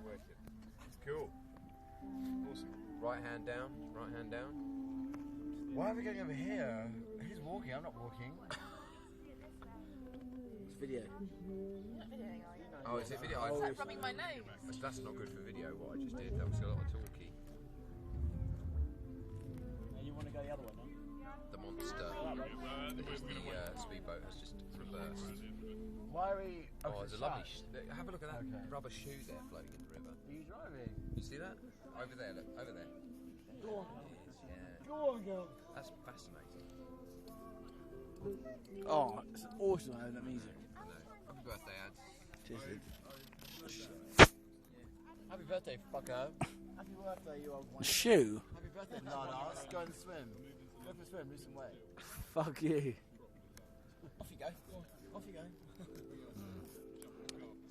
Working. Cool. Awesome. Right hand down. Right hand down. Why are we going over here? He's walking. I'm not walking. It's video. You're not videoing, are you? Oh, is it video? It's like rubbing my nose. That's not good for video. What I just did. That was a lot of talky. Now you want to go the other way, no? The monster. The speedboat has just reversed. Why are we... Oh, there's a lovely... have a look at that Okay. rubber shoe there floating in the river. Are you driving? You see that? Over there, look. Over there. Go on. Yeah. Go on, girl. That's fascinating. Oh, it's awesome having that music. I know. Happy birthday, Ads. Cheers. Happy birthday, fucker. Happy birthday, you old one. Shoe? Happy birthday, Nana. Let's go and swim. Go for a swim, lose some weight. Fuck you. Off you go. Go on. Off you go.